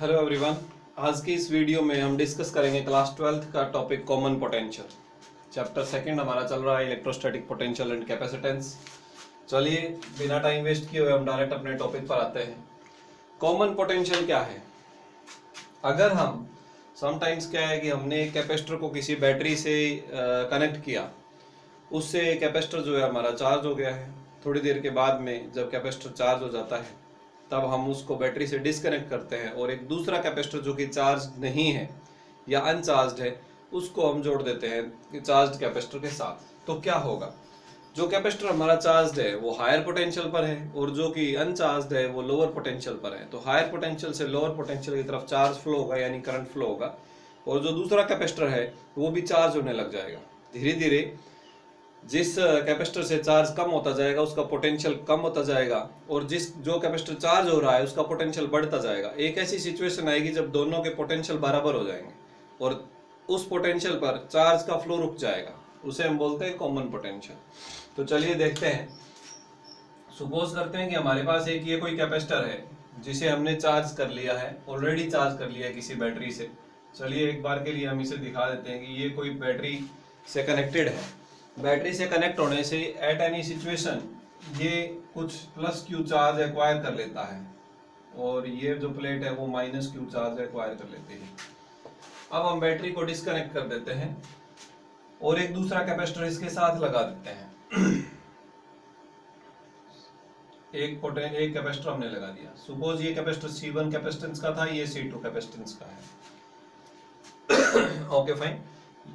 Hello everyone. आज की इस वीडियो में हम डिस्कस करेंगे क्लास 12th का topic common potential. Chapter second हमारा चल रहा है इलेक्ट्रोस्टैटिक पोटेंशियल एंड कैपेसिटेंस। चलिए बिना टाइम वेस्ट किए हुए हम डायरेक्ट अपने टॉपिक पर आते हैं। कॉमन पोटेंशियल क्या है? अगर हम समटाइम्स क्या है कि हमने एक कैपेसिटर को किसी बैटरी से कनेक्ट किया, उससे कैपेसिटर जो है हमारा चार्ज हो गया है। थोड़ी देर के बाद में जब कैपेसिटर चार्ज हो जाता है तब हम उसको बैटरी से डिस्कनेक्ट करते हैं और एक दूसरा कैपेसिटर जो कि चार्ज नहीं है या अनचार्ज है उसको हम जोड़ देते हैं चार्ज कैपेसिटर के साथ। तो क्या होगा? जो कैपेसिटर हमारा चार्ज है वो हायर पोटेंशियल पर है और जो कि अनचार्ज है वो लोअर पोटेंशियल पर है। तो हायर पोटेंशियल से लोअर पोटेंशियल की तरफ चार्ज फ्लो होगा यानी करंट फ्लो होगा, और जो दूसरा कैपेसिटर है वो भी चार्ज होने लग जाएगा। धीरे धीरे जिस कैपेसिटर से चार्ज कम होता जाएगा उसका पोटेंशियल कम होता जाएगा और जो कैपेसिटर चार्ज हो रहा है उसका पोटेंशियल बढ़ता जाएगा। एक ऐसी सिचुएशन आएगी जब दोनों के पोटेंशियल बराबर हो जाएंगे और उस पोटेंशियल पर चार्ज का फ्लो रुक जाएगा, उसे हम बोलते हैं कॉमन पोटेंशियल। तो चलिए देखते हैं। सपोज करते हैं कि हमारे पास एक ये कोई कैपेसिटर है जिसे हमने चार्ज कर लिया है, ऑलरेडी चार्ज कर लिया है किसी बैटरी से। चलिए एक बार के लिए हम इसे दिखा देते हैं कि ये कोई बैटरी से कनेक्टेड है। बैटरी से कनेक्ट होने से एट एनी सिचुएशन ये कुछ प्लस क्यू चार्ज एक्वायर कर लेता है और ये जो प्लेट है वो माइनस क्यू चार्ज एक्वायर कर लेती है। अब हम बैटरी को डिस्कनेक्ट कर देते हैं और एक दूसरा कैपेसिटर इसके साथ लगा देते हैं। एक कैपेसिटर हमने लगा दिया। सपोज ये कैपेसिटर C1 कैपेसिटेंस का था, ये C2 कैपेसिटेंस का है। Okay fine.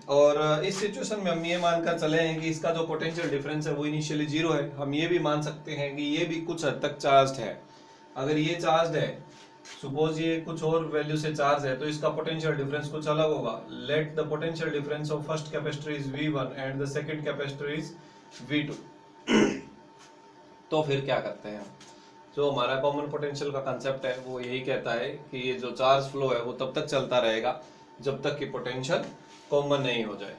और इस सिचुएशन में हम ये मानकर चले हैं कि इसका जो पोटेंशियल डिफरेंस है वो इनिशियली जीरो है। हम ये भी मान सकते हैं कि ये भी कुछ हद तक चार्ज्ड है। अगर ये चार्ज्ड है, सपोज ये कुछ और वैल्यू से चार्ज है, तो इसका पोटेंशियल डिफरेंस कुछ अलग होगा। Let the potential difference of first capacitor is V1 and the second capacitor is V2। तो फिर क्या करते हैं? जो हमारा कॉमन पोटेंशियल का कंसेप्ट है वो यही कहता है कि ये जो चार्ज फ्लो है वो तब तक चलता रहेगा जब तक कि पोटेंशियल कॉमन नहीं हो जाए।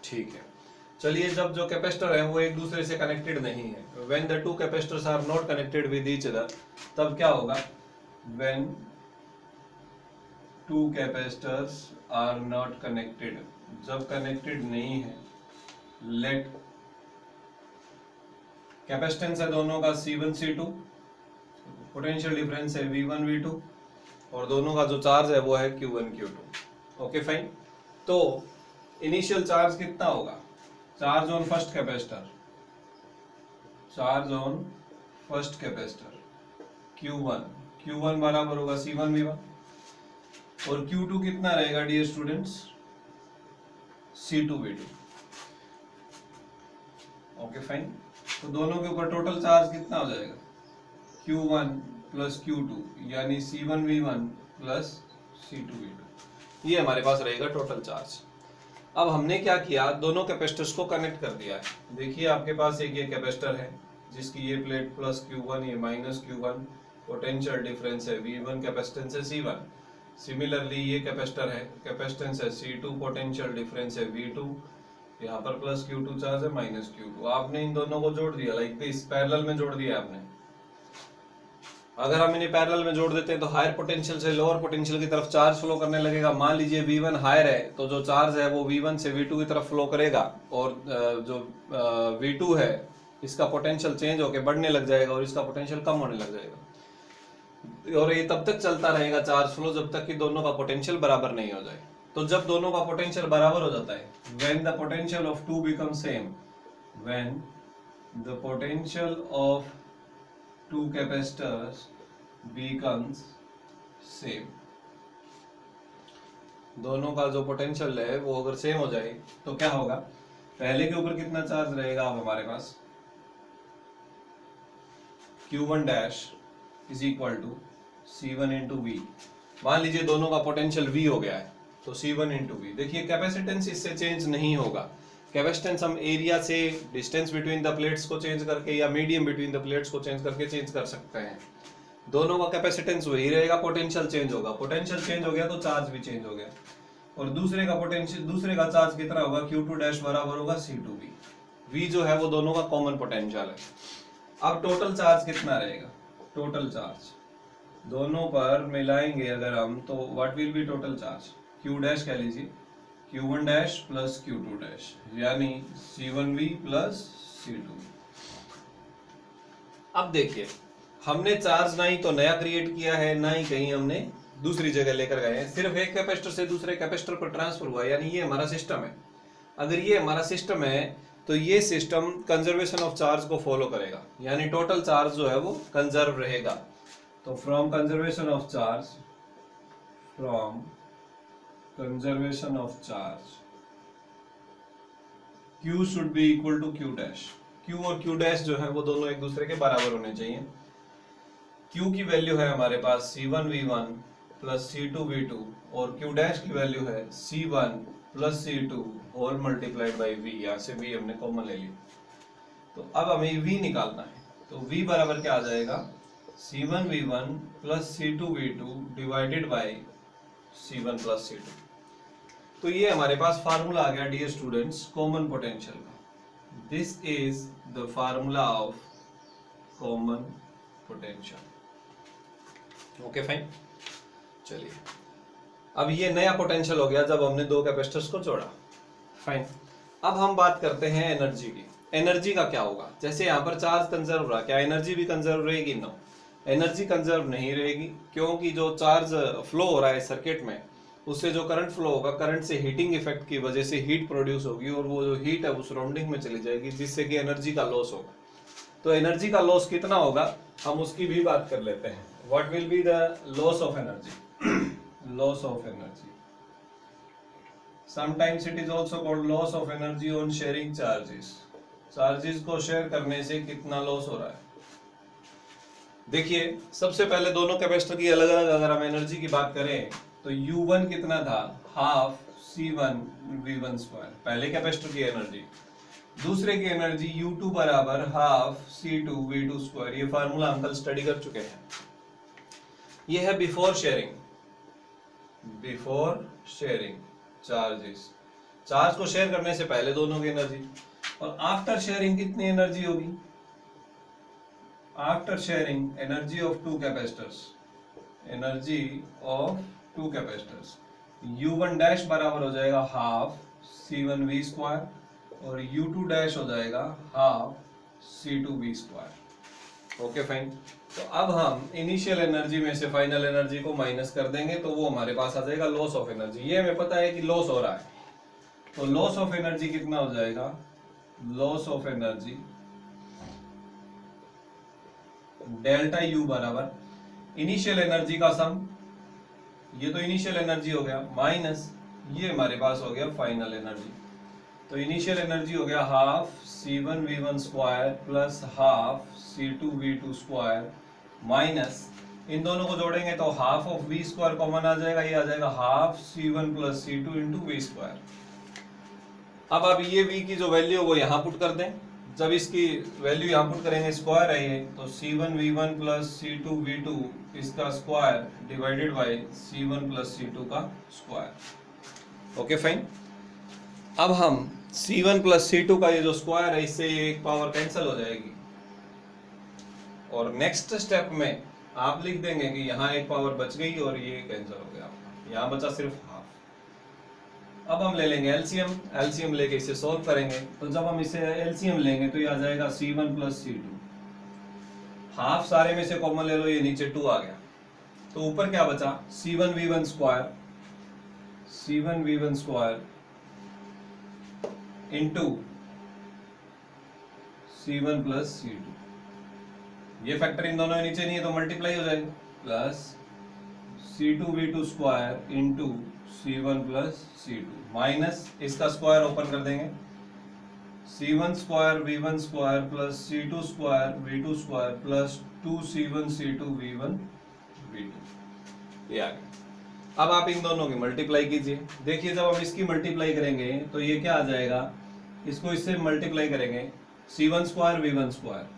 ठीक है। चलिए जब जो कैपेसिटर है वो एक दूसरे से कनेक्टेड नहीं है, when the two capacitors are not connected with each other, तब क्या होगा? When two capacitors are not connected, जब कनेक्टेड नहीं है, लेट कैपेसिटेंस है दोनों का C1 C2, पोटेंशियल डिफरेंस है V1 V2 और दोनों का जो चार्ज है वो है Q1 Q2। Okay fine. तो इनिशियल चार्ज कितना होगा? Charge on first capacitor, charge on first capacitor Q1 बराबर होगा C1 V1 और Q2 कितना रहेगा dear students? C2 V2। Okay fine. तो दोनों के ऊपर टोटल चार्ज कितना हो जाएगा? Q1 प्लस Q2 यानी C1 V1 plus C2 V2। ये हमारे पास रहेगा टोटल चार्ज। अब हमने क्या किया? दोनों कैपेसिटर्स को कनेक्ट कर दिया है। देखिए आपके पास एक ये कैपेसिटर है जिसकी ये प्लेट प्लस Q1 ये माइनस Q1, पोटेंशियल डिफरेंस है V1, कैपेसिटेंस है C1। सिमिलरली ये कैपेसिटर है, कैपेसिटेंस है C2, पोटेंशियल डिफरेंस है V2, यहाँ पर प्लस Q2 चार्ज है माइनस Q2। आपने इन दोनों को जोड़ दिया, लाइक दिस, पैरेलल में जोड़ दिया आपने। अगर हम इन्हें पैरेलल में जोड़ देते हैं तो हायर पोटेंशियल से लोअर पोटेंशियल की तरफ चार्ज फ्लो करने लगेगा। मान लीजिए V1 हायर है तो जो चार्ज है वो V1 से V2 की तरफ फ्लो करेगा और जो V2 है इसका पोटेंशियल चेंज होकर बढ़ने लग जाएगा और इसका पोटेंशियल कम होने लग जाएगा। और ये तब तक चलता रहेगा चार्ज फ्लो जब तक कि दोनों का पोटेंशियल बराबर नहीं हो जाए। तो जब दोनों का पोटेंशियल बराबर हो जाता है, when the potential of two become same, when the potential of two capacitors becomes same, दोनों का जो पोटेंशियल है वो अगर सेम हो जाए तो क्या होगा? पहले के ऊपर कितना चार्ज रहेगा? अब हमारे पास Q1 dash is equal to C1 into V। मान लीजिए दोनों का पोटेंशियल V हो गया है तो C1 इंटू V। देखिए कैपेसिटेंस इससे चेंज नहीं होगा। कैपेसिटेंस हम एरिया से डिस्टेंस बिटवीन द प्लेट्स को चेंज करके या मीडियम बिटवीन द प्लेट्स को चेंज करके चेंज कर सकते हैं। दोनों का कैपेसिटेंस वही रहेगा, पोटेंशियल चेंज होगा। पोटेंशियल चेंज हो गया तो चार्ज भी चेंज हो गया और दूसरे का चार्ज कितना होगा? Q2 डैश बराबर होगा C2V। V जो है वो दोनों का कॉमन पोटेंशियल है। अब टोटल चार्ज कितना रहेगा? टोटल चार्ज दोनों पर मिलाएंगे अगर हम, तो what will be total charge, Q dash कह लीजिए, Q1 dash plus Q2 dash, यानी C1V प्लस C2। अब देखिए, हमने चार्ज ना ही तो नया क्रिएट किया है, ना ही कहीं हमने दूसरी जगह लेकर गए हैं, सिर्फ एक कैपेसिटर से दूसरे कैपेसिटर पर ट्रांसफर हुआ, यानी ये हमारा सिस्टम है। अगर ये हमारा सिस्टम है तो ये सिस्टम कंजर्वेशन ऑफ चार्ज को फॉलो करेगा, यानी टोटल चार्ज जो है वो कंजर्व रहेगा। तो from conservation of charge, from conservation of charge, Q should be equal to Q dash. Q और Q डैश जो है वो दोनों एक दूसरे के बराबर होने चाहिए। Q की वैल्यू है हमारे पास C1V1 प्लस C2V2 और Q डैश की वैल्यू है C1 plus C2 whole multiplied by V, यहाँ से V हमने कॉमन ले लिया। तो अब हमें V निकालना है, तो V बराबर क्या आ जाएगा, C1V1 plus C2V2 divided by C1 plus C2। तो ये हमारे पास फार्मूला आ गया डियर स्टूडेंट्स कॉमन पोटेंशियल का। This is the formula of common potential. Okay fine, चलिए अब ये नया पोटेंशियल हो गया जब हमने दो कैपेसिटर्स को जोड़ा। फाइन, अब हम बात करते हैं एनर्जी की। एनर्जी का क्या होगा, जैसे यहाँ पर चार्ज कंजर्व रहा, क्या एनर्जी भी कंजर्व रहेगी? नो, एनर्जी कंजर्व नहीं रहेगी, क्योंकि जो चार्ज फ्लो हो रहा है सर्किट में, उससे जो करंट फ्लो होगा, करंट से हीटिंग इफेक्ट की वजह से हीट प्रोड्यूस होगी और वो जो हीट है वो सराउंडिंग में चली जाएगी, जिससे कि एनर्जी का लॉस होगा। तो एनर्जी का लॉस कितना होगा हम उसकी भी बात कर लेते हैं। What will be the loss of energy? Loss of energy, sometimes it is also called loss of energy on sharing charges. Charges को शेयर करने से कितना लॉस हो रहा है। देखिए, सबसे पहले दोनों कैपेसिटर की अलग अलग अगर हम एनर्जी की बात करें तो U1 कितना था, हाफ C1V1 स्क्वायर, पहले कैपेसिटर की एनर्जी। दूसरे की एनर्जी U2 बराबर हाफ C2V2 स्क्वायर। ये फार्मूला हम कल स्टडी कर चुके हैं। ये है before sharing, before sharing charges, charge को शेयर करने से पहले दोनों की एनर्जी। और आफ्टर शेयरिंग कितनी एनर्जी होगी? After sharing energy of two capacitors, energy of two capacitors, U1 dash बराबर हो जाएगा हाफ C1V स्क्वायर और U2 डैश हो जाएगा half C2V square. Okay fine, तो अब हम इनिशियल एनर्जी में से फाइनल एनर्जी को माइनस कर देंगे, तो वो हमारे पास आ जाएगा लॉस ऑफ एनर्जी। ये हमें पता है कि लॉस हो रहा है, तो लॉस ऑफ एनर्जी कितना हो जाएगा, loss of energy delta U बराबर इनिशियल एनर्जी का सम, ये तो इनिशियल एनर्जी हो गया, माइनस ये हमारे पास हो गया फाइनल एनर्जी। तो इनिशियल एनर्जी हो गया half C1V1 square plus half C2V2 square minus, इन दोनों को जोड़ेंगे तो half of V square common आ जाएगा, ये आ जाएगा half C1 plus C2 into V square. अब ये V की जो वैल्यू है वो यहाँ पुट कर दें। जब इसकी वैल्यू यहाँ पुट करेंगे, स्क्वायर है ये, तो C1V1 प्लस C2V2 इसका square divided by C1 plus C2 का स्क्वायर। ओके फाइन, अब हम C1 प्लस C2 का ये जो स्क्वायर है, इससे ये एक पावर कैंसिल हो जाएगी और नेक्स्ट स्टेप में आप लिख देंगे कि यहाँ एक पावर बच गई और ये कैंसिल हो गया, यहाँ बचा सिर्फ हाफ। अब हम ले लेंगे एलसीएम, एलसीएम लेके इसे सॉल्व करेंगे, तो जब हम इसे एलसीएम लेंगे तो ये आ जाएगा C1 प्लस C2, हाफ सारे में से कॉमन ले लो, ये नीचे 2 आ गया, तो ऊपर क्या बचा, C1V1 square, C1V1 square into C1 plus C2, ये फैक्टर इन दोनों के नीचे नहीं है तो मल्टीप्लाई हो जाएगा, plus C2V2 square into C1 plus C2 minus इसका स्क्वायर ओपन कर देंगे, C1 square V1 square plus C2 square V2 square plus 2C1 C2 V1 V2, ये आ गया। अब आप इन दोनों की मल्टीप्लाई कीजिए। देखिए, जब हम इसकी मल्टीप्लाई करेंगे तो ये क्या आ जाएगा, इसको इससे मल्टीप्लाई करेंगे, C1 square V1 square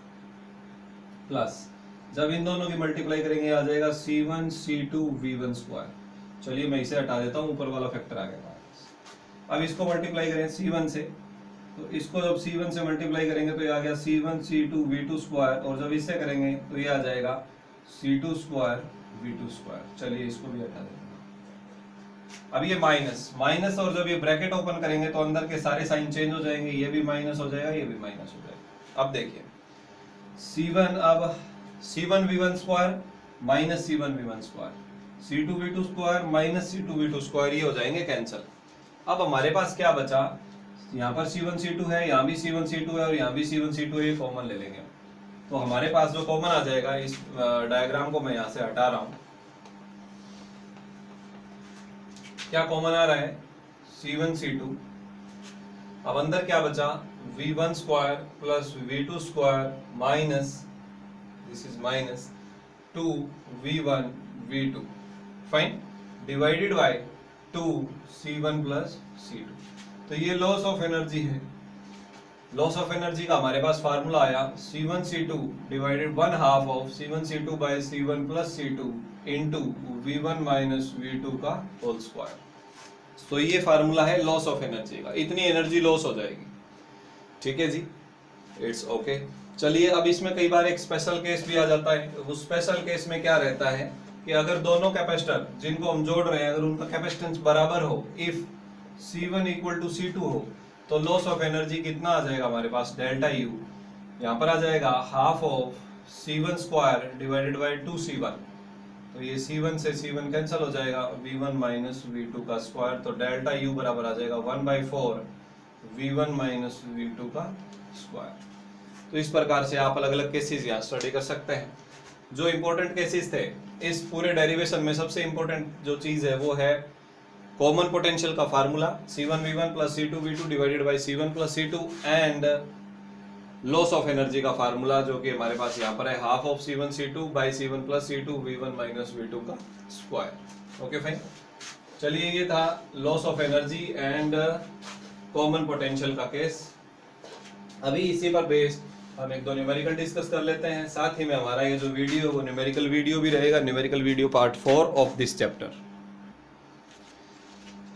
plus, जब इन दोनों की मल्टीप्लाई करेंगे आ जाएगा C1 C2 V1 स्क्वायर। चलिए मैं इसे हटा देता हूँ, ऊपर वाला फैक्टर आ गया। अब इसको मल्टीप्लाई करें C1 से, तो इसको जब C1 से मल्टीप्लाई करेंगे तो ये आ गया C1 C2 V2 स्क्वायर, और जब इससे करेंगे तो ये आ जाएगा C2 स्क्वायर V2 स्क्वायर। चलिए इसको भी हटा देते हैं। अब ये माइनस माइनस, और जब ये ब्रैकेट ओपन करेंगे तो अंदर के सारे साइन चेंज हो जाएंगे, ये भी माइनस हो जाएगा, ये भी माइनस हो जाएगा। अब देखिए C1, अब C1 V1 square minus C1 V1 square, C2 V2 square minus C2 V2 square, ये हो जाएंगे कैंसिल। अब हमारे पास क्या बचा, यहाँ पर C1 C2 है, यहाँ भी C1 C2 है और यहाँ भी C1 C2 है, ये कॉमन ले लेंगे। तो हमारे पास जो कॉमन आ जाएगा, इस डायग्राम को मैं यहाँ से हटा रहा हूँ, क्या कॉमन आ रहा है, C1 C2। अब अंदर क्या बचा, V1 square plus V2 square minus, this is minus 2 V1 V2, fine, divided by 2 C1 plus C2। तो ये लॉस ऑफ एनर्जी है। लॉस ऑफ एनर्जी का हमारे पास फार्मूला आया C1 C2 divided 1/2 of C1 C2 by C1 plus C2 into V1 minus V2 का whole square. तो ये फार्मूला है लॉस ऑफ एनर्जी का, इतनी एनर्जी लॉस हो जाएगी। ठीक है जी, इट्स ओके। चलिए अब इसमें कई बार एक स्पेशल केस भी आ जाता है। उस स्पेशल केस में क्या रहता है कि अगर दोनों कैपेसिटर जिनको हम जोड़ रहे हैं अगर उनका कैपेसिटेंस बराबर हो, if C1 equal to C2 हो, तो लॉस ऑफ एनर्जी कितना आ जाएगा हमारे पास, डेल्टा U। यहाँ पर आ जाएगा half of C1 square divided by 2C1। तो ये C1 से C1 कैंसिल हो जाएगा, V1 माइनस V2 का स्क्वायर। तो डेल्टा U बराबर आ जाएगा 1/4 V1 माइनस V2 का स्क्वायर। तो इस प्रकार से आप अलग अलग केसेस यहाँ स्टडी कर सकते हैं। जो इंपॉर्टेंट केसेस थे इस पूरे डेरिवेशन में, सबसे इंपॉर्टेंट जो चीज है वो है कॉमन पोटेंशियल का formula C1 V1 plus C2 V2 divided by C1 plus C2 and loss of energy का फार्मूला जो कि हमारे पास यहाँ पर है half of C1 C2 by C1 plus C2 V1 minus V2 का स्क्वायर। Okay fine. चलिए ये था loss of energy and common potential का केस। अभी इसी पर बेस्ड हम एक दो न्यूमेरिकल डिस्कस कर लेते हैं, साथ ही में हमारा ये जो वीडियो वो न्यूमेरिकल वीडियो भी रहेगा, numerical video part 4 of this chapter.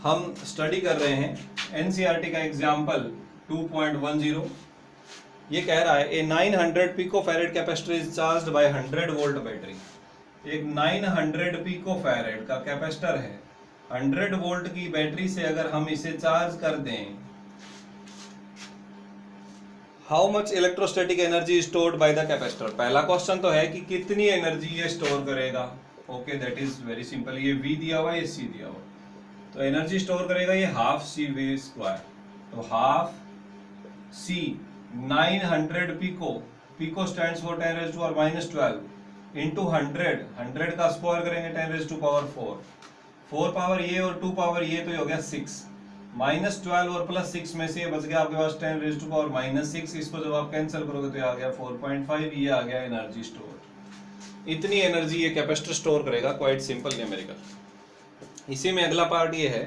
हम स्टडी कर रहे हैं एनसीईआरटी का एग्जाम्पल 2.10। ये कह रहा है ए 900 picofarad capacitor is charged bye 100 volt battery. एक 900 पिकोफैरेड का कैपेसिटर है, 100 वोल्ट की बैटरी से अगर हम इसे चार्ज कर दें, how much electrostatic energy stored by the capacitor. पहला क्वेश्चन तो है कि कितनी एनर्जी ये स्टोर करेगा। Okay, that is very simple. ये V दिया हुआ है, ये C दिया हुआ, तो एनर्जी स्टोर करेगा ये हाफ CV स्क्वायर। तो half C 900 pico, pico stands for 10 raised to power minus 12 into 100 का स्क्वायर करेंगे 10 raised to power 4 पावर ये और 2 पावर ये, तो ये हो गया 6 माइनस 12 और प्लस 6 में से ये बच गया आपके पास 10 raised to power minus 6। इसको जब आप कैंसिल करोगे तो ये आ गया 4.5, ये आ गया एनर्जी स्टोर। इतनी एनर्जी ये कैपेसिटर स्टोर करेगा। Quite simple numerical. इसी में अगला पार्ट ये है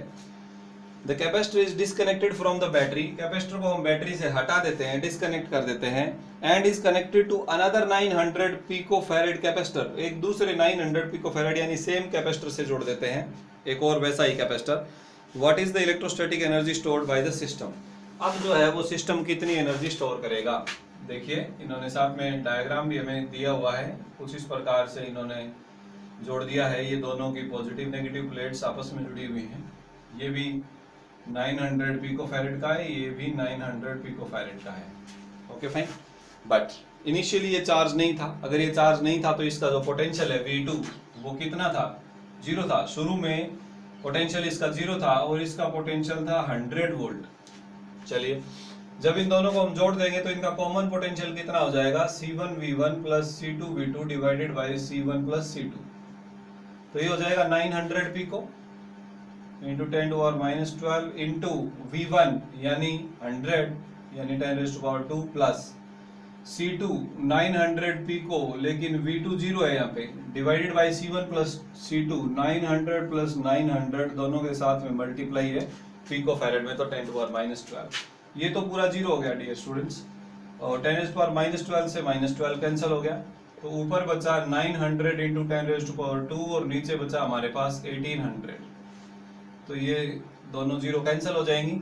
the capacitor is disconnected from the battery. Capacitor को हम बैटरी से हटा देते हैं, डिस्कनेक्ट कर देते हैं, and is connected to another 900 picofarad capacitor. एक दूसरे 900 पिकोफैरेड यानी सेम कैपेसिटर से जोड़ देते हैं एक और वैसा ही capacitor. What is the electrostatic energy stored by the system. अब जो है वो सिस्टम कितनी एनर्जी स्टोर करेगा। देखिए इन्होंने साथ में डायग्राम भी हमें दिया हुआ है, कुछ इस प्रकार से इन्होंने जोड़ दिया है। ये दोनों की पॉजिटिव नेगेटिव प्लेट्स आपस में जुड़ी हुई हैं। ये भी 900 पिकोफैरेड का है, ये भी 900 पिकोफैरेड का है। Okay fine. बट इनिशियली ये चार्ज नहीं था। अगर ये चार्ज नहीं था तो इसका जो पोटेंशियल है V2 वो कितना था, 0 था। शुरू में पोटेंशियल इसका 0 था और इसका पोटेंशियल था 100 वोल्ट। चलिए जब इन दोनों को हम जोड़ देंगे तो इनका कॉमन पोटेंशियल कितना हो जाएगा, C1 V1 plus C2 V2 divided by C1 plus C2। तो ये हो जाएगा 900 pico into 10 to power minus 12 into V1 यानी 100 यानी 10 raised to power 2 plus C2 900 pico, लेकिन V2 0 है यहाँ पे, divided by C1 plus C2 900 plus 900 दोनों के साथ में मल्टीप्लाई है पिको फैरेड में, तो 10 टू पावर माइनस 12। ये तो पूरा 0 हो गया डियर स्टूडेंट्स, और 10 raised to power माइनस 12 से माइनस 12 कैंसिल हो गया। तो ऊपर बचा 900 इंटू 10 raised to power 2 और नीचे बचा हमारे पास 1800। तो ये दोनों 0 कैंसिल हो जाएंगी,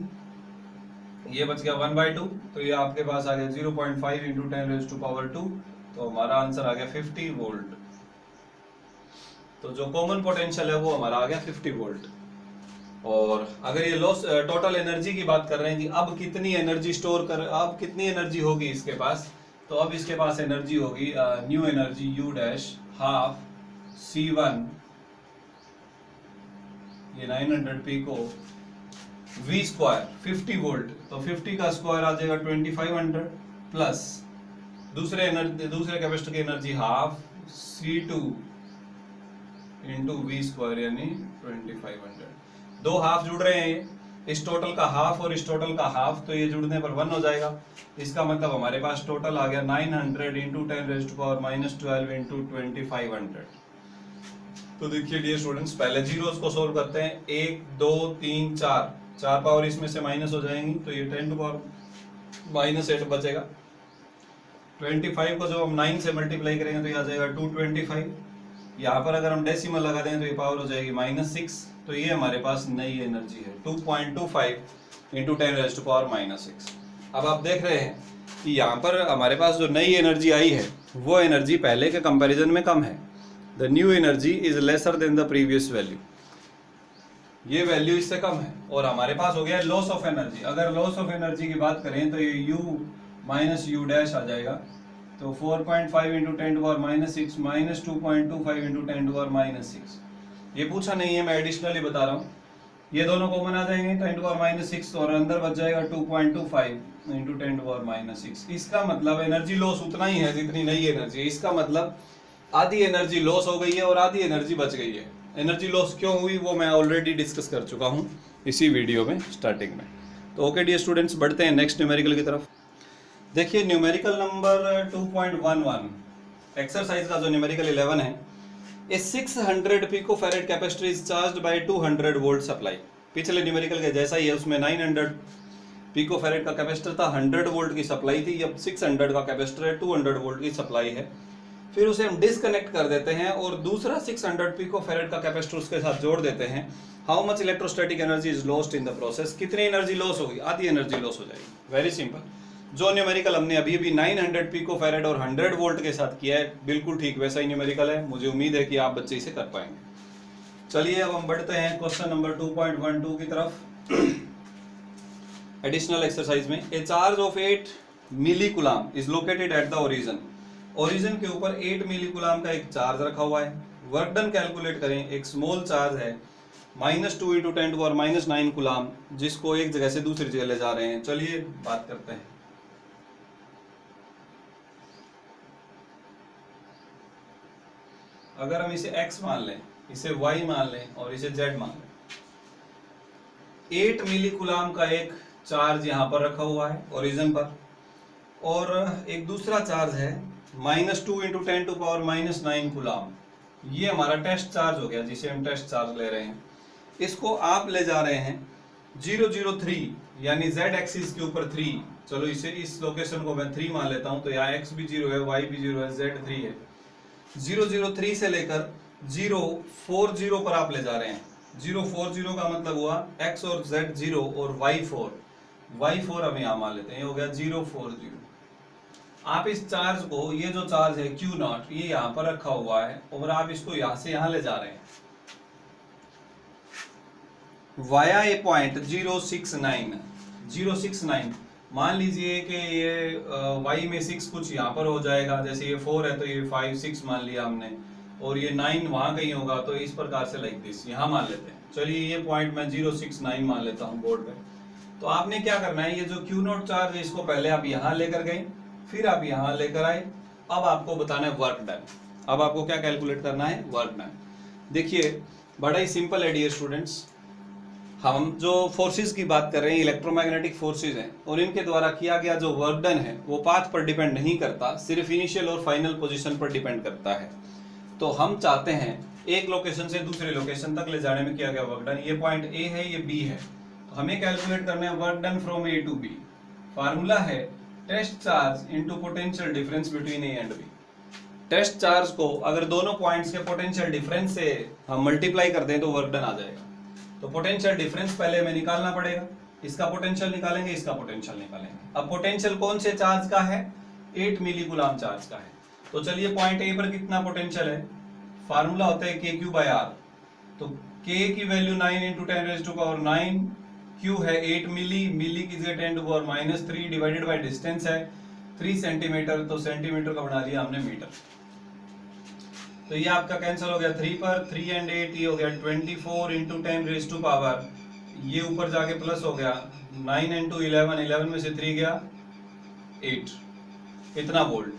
ये बच गया 1/2। तो ये आपके पास आ गया 0.5 इंटू 10 raised to power 2। तो हमारा आंसर आ गया 50 वोल्ट। तो जो कॉमन पोटेंशियल है वो हमारा आ गया 50 वोल्ट। और अगर ये लॉस टोटल एनर्जी की बात कर रहे हैं कि अब कितनी एनर्जी स्टोर कर, अब कितनी एनर्जी होगी इसके पास, तो अब इसके पास एनर्जी होगी new energy U dash half C1 ये 900 पिको V स्क्वायर 50 वोल्ट, तो 50 का स्क्वायर आ जाएगा 2500 प्लस दूसरे कैपेसिटर की energy half C2 into V square यानी 2500। दो हाफ जुड़ रहे हैं, इस टोटल का हाफ और इस टोटल का हाफ, तो ये जुड़ने पर 1 हो जाएगा। इसका मतलब हमारे पास टोटल आ गया 900 इंटू 10⁻⁻12 इंटू 2500। तो देखिए डियर स्टूडेंट्स, पहले जीरोस को सोल्व करते हैं। 1 2 3 4 4 पावर इसमें से माइनस हो जाएंगी, तो ये 10⁻⁻8 बचेगा। 25 को जब हम 9 से मल्टीप्लाई करेंगे तो ये आ जाएगा 225। यहाँ पर अगर हम डेसिमल लगा दें तो ये पावर हो जाएगी -6। तो ये हमारे पास नई एनर्जी है 2.25 इंटू 10⁻⁻6। अब आप देख रहे हैं कि यहाँ पर हमारे पास जो नई एनर्जी आई है वो एनर्जी पहले के कंपैरिजन में कम है। The new energy is lesser than the previous value, ये वैल्यू इससे कम है। और हमारे पास हो गया लॉस ऑफ एनर्जी। अगर लॉस ऑफ एनर्जी की बात करें तो ये U माइनस U डैश आ जाएगा, तो 4.5 इंटू 10⁻⁻6 माइनस 2.25 इंटू 10⁻⁻6। ये पूछा नहीं है, मैं एडिशनली बता रहा हूँ। ये दोनों कॉमन आ जाएंगे 10⁻⁻6 और अंदर बच जाएगा 2.25 इंटू 10⁻⁻6। इसका मतलब एनर्जी लॉस उतना ही है जितनी नई एनर्जी है। इसका मतलब आधी एनर्जी लॉस हो गई है और आधी एनर्जी बच गई है। एनर्जी लॉस क्यों हुई वो मैं ऑलरेडी डिस्कस कर चुका हूँ इसी वीडियो में स्टार्टिंग में। तो ओके डियर स्टूडेंट्स, बढ़ते हैं नेक्स्ट न्यूमेरिकल की तरफ। देखिए न्यूमेरिकल नंबर 2.11 एक्सरसाइज का जो न्यूमेरिकल 11 है, ए 600 picofarad capacitor is charged bye 200 volt supply. पिछले न्यूमेरिकल के जैसा ही है, उसमें 900 पिकोफैरेड का कैपेसिटर था, 100 वोल्ट की सप्लाई थी। अब 600 का कैपेसिटर है, 200 वोल्ट की सप्लाई है। फिर उसे हम डिसकनेक्ट कर देते हैं और दूसरा 600 पिकोफैरेड का कैपेसिटर उसके साथ जोड़ देते हैं। How much electrostatic energy is lost in the process, कितनी एनर्जी लॉस होगी, आधी एनर्जी लॉस हो जाएगी। Very simple. जो न्यूमेरिकल हमने अभी अभी 900 पिकोफैरेड और 100 वोल्ट के साथ किया है, बिल्कुल ठीक वैसा ही न्यूमेरिकल है। मुझे उम्मीद है कि आप बच्चे इसे कर पाएंगे। चलिए अब हम बढ़ते हैं क्वेश्चन नंबर 2.12 की तरफ। एडिशनल एक्सरसाइज में a charge of 8 milli coulomb is located at the origin. Origin के ऊपर 8 मिली कूलम का एक चार्ज रखा हुआ है। वर्क डन कैलकुलेट करें। एक स्मॉल चार्ज है -2 इंटू 10⁻⁹ कूलम, जिसको एक जगह से दूसरी जगह ले जा रहे हैं। चलिए बात करते हैं। अगर हम इसे x मान लें, इसे y मान लें और इसे z मान लें। 8 मिली कूलम का एक चार्ज यहाँ पर रखा हुआ है ओरिजिन पर, और एक दूसरा चार्ज है -2 इंटू 10⁻⁹ कूलम। ये हमारा टेस्ट चार्ज हो गया, जिसे हम टेस्ट चार्ज ले रहे हैं। इसको आप ले जा रहे हैं 003 यानी z एक्सिस के ऊपर 3। चलो इसे, इस लोकेशन को मैं 3 मान लेता हूँ, तो यहाँ x भी 0 है, y भी 0 है, z 3 है। 003 से लेकर 040 पर आप ले जा रहे हैं। 040 का मतलब हुआ x और z 0 और y 4 हम यहाँ मान लेते हैं। ये हो गया 040। आप इस चार्ज को, ये जो चार्ज है Q0, ये यहाँ पर रखा हुआ है और आप इसको यहाँ से यहाँ ले जा रहे हैं वाया ए पॉइंट 069। मान लीजिए कि ये y में 6 कुछ यहाँ पर हो जाएगा, जैसे ये 4 है तो ये 5 6 मान लिया हमने, और ये 9 वहाँ कहीं होगा, तो इस प्रकार से लाइक दिस यहाँ मान लेते हैं। चलिए ये पॉइंट मैं 069 मान लेता हूँ बोर्ड पे। तो आपने क्या करना है, ये जो Q0 चार्ज है इसको पहले आप यहाँ लेकर गए, फिर आप यहाँ लेकर आए। अब आपको बताना है वर्क डन। अब आपको क्या कैलकुलेट करना है, वर्क डन। देखिए बड़ा ही सिंपल है डियर स्टूडेंट्स। हम जो फोर्सेस की बात कर रहे हैं, इलेक्ट्रोमैग्नेटिक फोर्सेस हैं, और इनके द्वारा किया गया जो वर्क डन है वो पाथ पर डिपेंड नहीं करता, सिर्फ इनिशियल और फाइनल पोजीशन पर डिपेंड करता है। तो हम चाहते हैं एक लोकेशन से दूसरे लोकेशन तक ले जाने में किया गया वर्क डन। ये पॉइंट ए है, ये बी है, तो हमें कैलकुलेट करना है work done from A to B. Formula है test charge into potential difference between A and B. Test charge को अगर दोनों पॉइंट्स के पोटेंशियल डिफरेंस से हम मल्टीप्लाई कर दें तो वर्क डन आ जाएगा। तो पोटेंशियल डिफरेंस पहले हमें निकालना पड़ेगा। इसका पोटेंशियल निकालेंगे, इसका पोटेंशियल निकालेंगे। अब पोटेंशियल कौन से चार्ज का है, 8 मिली कूलम चार्ज का है। तो चलिए पॉइंट ए पर कितना पोटेंशियल है, फार्मूला होता है के क्यू बाय आर। तो के की वैल्यू 9 इंटू 10⁻⁹ क्यू है 8 मिली, मिली की जगह 10⁻³ डिवाइडेड बाय डिस्टेंस है 3 सेंटीमीटर, तो सेंटीमीटर का बना लिया हमने मीटर। तो ये आपका कैंसिल हो गया 3 पर, 3 एंड 8 ये हो गया 24 इंटू 10⁻⁴, ये ऊपर जाके प्लस हो गया 9 इंटू 11, 11 में से 3 गया 8, इतना वोल्ट।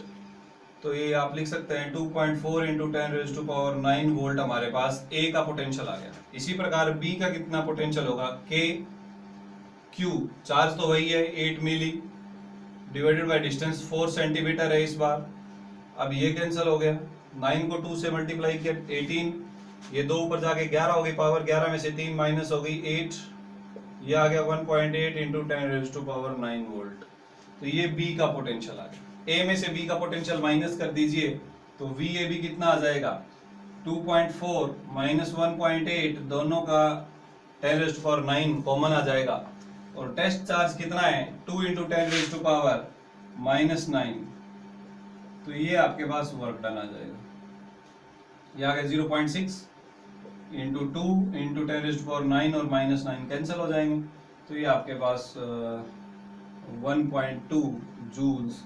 तो ये आप लिख सकते हैं 2.4 इंटू 10⁻⁹ वोल्ट हमारे पास ए का पोटेंशियल आ गया। इसी प्रकार बी का कितना पोटेंशियल होगा, के क्यू, चार्ज तो वही है 8 मिली डिवाइडेड बाय डिस्टेंस 4 सेंटीमीटर है इस बार। अब ये कैंसिल हो गया, 9 को 2 से मल्टीप्लाई किया 18, ये 2 ऊपर जाके 11 हो गई, पावर 11 में से 3 माइनस हो गई 8, ये आ गया 1.8 इंटू 10⁻⁹ वोल्ट। तो ये बी का पोटेंशियल आ गया। ए में से बी का पोटेंशियल माइनस कर दीजिए तो वी ए बी कितना आ जाएगा, 2.4 माइनस 1.8, दोनों का 10⁻⁹ कॉमन आ जाएगा। और टेस्ट चार्ज कितना है, 2 इंटू 10⁻⁻⁹, तो ये आपके पास वर्क डन आ जाएगा। ये आ गया 0.6 इंटू 2 इंटू 10⁻⁹ और -9 कैंसिल हो जाएंगे, तो ये आपके पास 1.2 जूल्स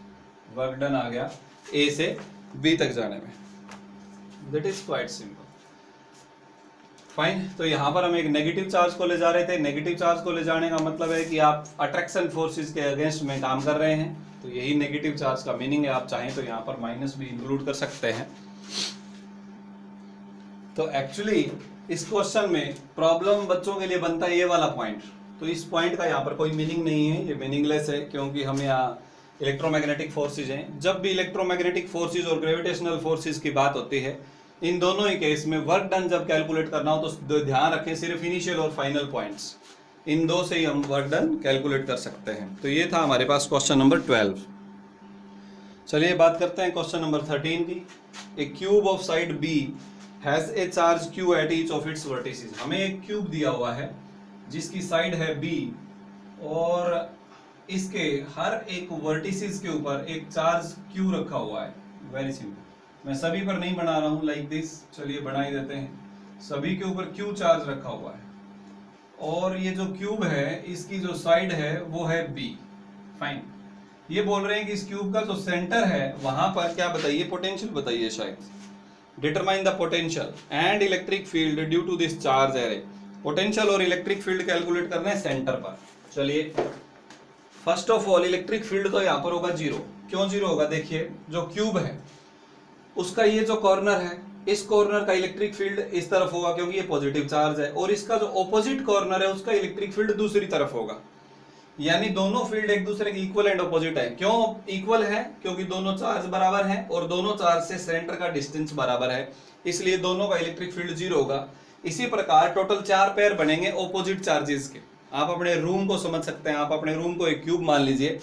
वर्क डन आ गया ए से बी तक जाने में। That is quite simple, fine. तो यहाँ पर हम एक नेगेटिव चार्ज को ले जा रहे थे। नेगेटिव चार्ज को ले जाने का मतलब है कि आप अट्रैक्शन फोर्सेस के अगेंस्ट में काम कर रहे हैं, तो यही नेगेटिव चार्ज का मीनिंग है। आप चाहें तो यहाँ पर माइनस भी इंक्लूड कर सकते हैं। तो एक्चुअली इस क्वेश्चन में प्रॉब्लम बच्चों के लिए बनता है ये वाला पॉइंट, तो इस पॉइंट का यहाँ पर कोई मीनिंग नहीं है, ये मीनिंगलेस है, क्योंकि हम यहाँ इलेक्ट्रोमैग्नेटिक फोर्सेज हैं। जब भी इलेक्ट्रोमैग्नेटिक फोर्सेज और ग्रेविटेशनल फोर्सेज की बात होती है, इन दोनों ही केस में वर्क डन जब कैलकुलेट करना हो तो ध्यान रखें सिर्फ इनिशियल और फाइनल पॉइंट्स, इन दो से ही हम वर्क डन कैलकुलेट कर सकते हैं। तो ये था हमारे पास क्वेश्चन नंबर 12। चलिए बात करते हैं क्वेश्चन नंबर 13 की। A cube of side b has a charge q at each of its vertices. हमें एक क्यूब दिया हुआ है जिसकी साइड है बी और इसके हर एक वर्टिसेस के ऊपर एक चार्ज क्यू रखा हुआ है। वेरी सिंपल, मैं सभी पर नहीं बना रहा हूं लाइक दिस, चलिए बना ही देते हैं। सभी के ऊपर क्यू चार्ज रखा हुआ है और ये जो क्यूब है इसकी जो साइड है वो है बी। फाइन, ये बोल रहे हैं कि इस क्यूब का जो सेंटर है वहां पर क्या बताइए, पोटेंशियल बताइए शायद। Determine the potential and electric field due to this charge array. Potential और इलेक्ट्रिक फील्ड कैलकुलेट करना है सेंटर पर। चलिए first of all electric field तो यहाँ पर होगा 0। क्यों 0 होगा, देखिए जो क्यूब है उसका ये जो कॉर्नर है, इस कॉर्नर का इलेक्ट्रिक फील्ड इस तरफ होगा क्योंकि ये पॉजिटिव चार्ज है, और इसका जो ऑपोजिट कॉर्नर है उसका इलेक्ट्रिक फील्ड दूसरी तरफ होगा। यानी दोनों फील्ड एक दूसरे के इक्वल एंड ऑपोजिट है। क्यों इक्वल है, क्योंकि दोनों चार्ज बराबर हैं और दोनों चार्ज से सेंटर का डिस्टेंस बराबर है, इसलिए दोनों का इलेक्ट्रिक फील्ड 0 होगा। इसी प्रकार टोटल 4 पेयर बनेंगे ऑपोजिट चार्जेस के। आप अपने रूम को समझ सकते हैं, आप अपने रूम को एक क्यूब मान लीजिए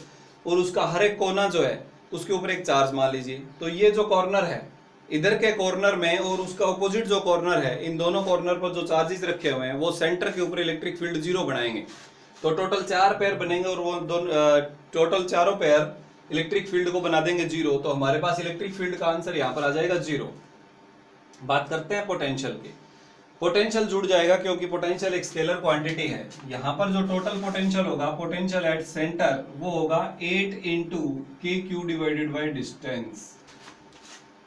और उसका हर एक कोना जो है उसके ऊपर एक चार्ज मान लीजिए। तो ये जो कॉर्नर है इधर के कॉर्नर में और उसका ऑपोजिट जो कॉर्नर है, इन दोनों कॉर्नर पर जो चार्जेस रखे हुए हैं वो सेंटर के ऊपर इलेक्ट्रिक फील्ड 0 बनाएंगे। तो टोटल 4 पेयर बनेंगे और वो टोटल चारों पेयर इलेक्ट्रिक फील्ड को बना देंगे 0। तो हमारे पास इलेक्ट्रिक फील्ड का आंसर यहाँ पर आ जाएगा 0। बात करते हैं पोटेंशियल की। पोटेंशियल जुड़ जाएगा क्योंकि पोटेंशियल एक स्केलर क्वांटिटी है। यहाँ पर जो टोटल पोटेंशियल होगा, पोटेंशियल एट सेंटर, वो होगा 8 इंटू के क्यू डिवाइडेड बाई डिस्टेंस।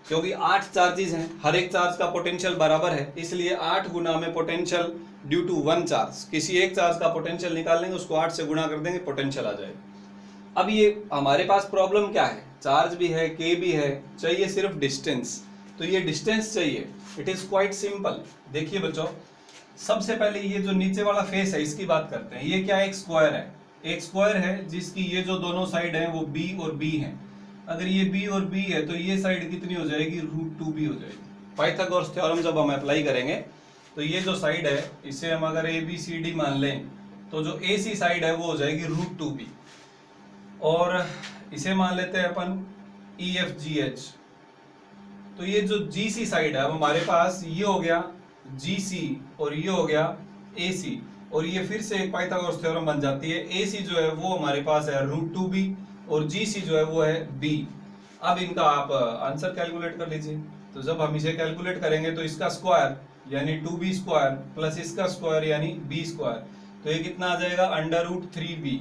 क्योंकि 8 चार्जेस हैं, हर एक चार्ज का पोटेंशियल बराबर है, इसलिए 8 गुना में पोटेंशियल ड्यू टू 1 चार्ज। किसी एक चार्ज का पोटेंशियल निकाल लेंगे, उसको 8 से गुणा कर देंगे, पोटेंशियल आ जाएगा। अब ये हमारे पास प्रॉब्लम क्या है, चार्ज भी है, के भी है, चाहिए सिर्फ डिस्टेंस। तो ये डिस्टेंस चाहिए। It is quite simple. देखिए बच्चों, सबसे पहले ये जो नीचे वाला फेस है इसकी बात करते हैं। ये क्या है, एक स्क्वायर है। एक स्क्वायर है जिसकी ये जो दोनों साइड है वो बी और बी है। अगर ये बी और बी है तो ये साइड कितनी हो जाएगी, √2b हो जाएगी। पाइथागोरस थ्योरम जब हम अप्लाई करेंगे तो ये जो साइड है इसे हम अगर ABCD मान लें तो जो AC साइड है वो हो जाएगी √2b, और इसे मान लेते हैं अपन EFGH। तो ये जो GC साइड है, अब हमारे पास ये हो गया GC और ये हो गया AC, और ये फिर से एक पाइथागोरस थ्योरम बन जाती है। AC जो है वो हमारे पास है √2b और GC जो है वो है b। अब इनका आप आंसर कैलकुलेट कर लीजिए। तो जब हम इसे कैलकुलेट करेंगे तो इसका स्क्वायर यानी 2b स्क्वायर प्लस इसका स्क्वायर यानी b स्क्वायर, तो ये कितना आ जाएगा √3b।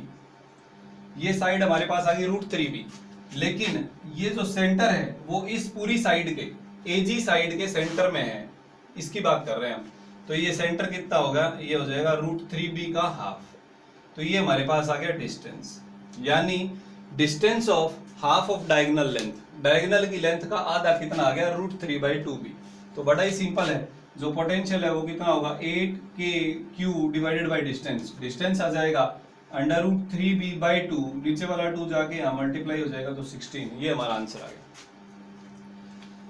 ये साइड हमारे पास आ गई √3b, लेकिन ये जो सेंटर है वो इस पूरी साइड के एजी साइड के सेंटर में है, इसकी बात कर रहे हैं हम। तो ये सेंटर कितना होगा, ये हो जाएगा √3b का हाफ। तो ये हमारे पास आ गया डिस्टेंस, यानी distance of half of diagonal length, diagonal की लेंथ का आधा कितना आ गया √3/2b। तो बड़ा ही सिंपल है, जो पोटेंशियल है वो कितना होगा 8kq divided by distance, distance आ जाएगा √3b/2, नीचे वाला 2 जाके यहाँ मल्टीप्लाई हो जाएगा तो 16। ये हमारा आंसर आ गया।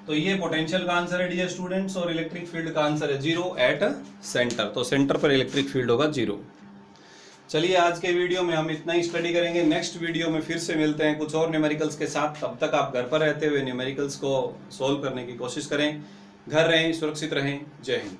तो ये पोटेंशियल का आंसर है डियर स्टूडेंट्स, और इलेक्ट्रिक फील्ड का आंसर है 0 एट सेंटर। तो सेंटर पर इलेक्ट्रिक फील्ड होगा 0। चलिए आज के वीडियो में हम इतना ही स्टडी करेंगे। नेक्स्ट वीडियो में फिर से मिलते हैं कुछ और न्यूमेरिकल्स के साथ। तब तक आप घर पर रहते हुए न्यूमेरिकल्स को सोल्व करने की कोशिश करें। घर रहें, सुरक्षित रहें। जय हिंद।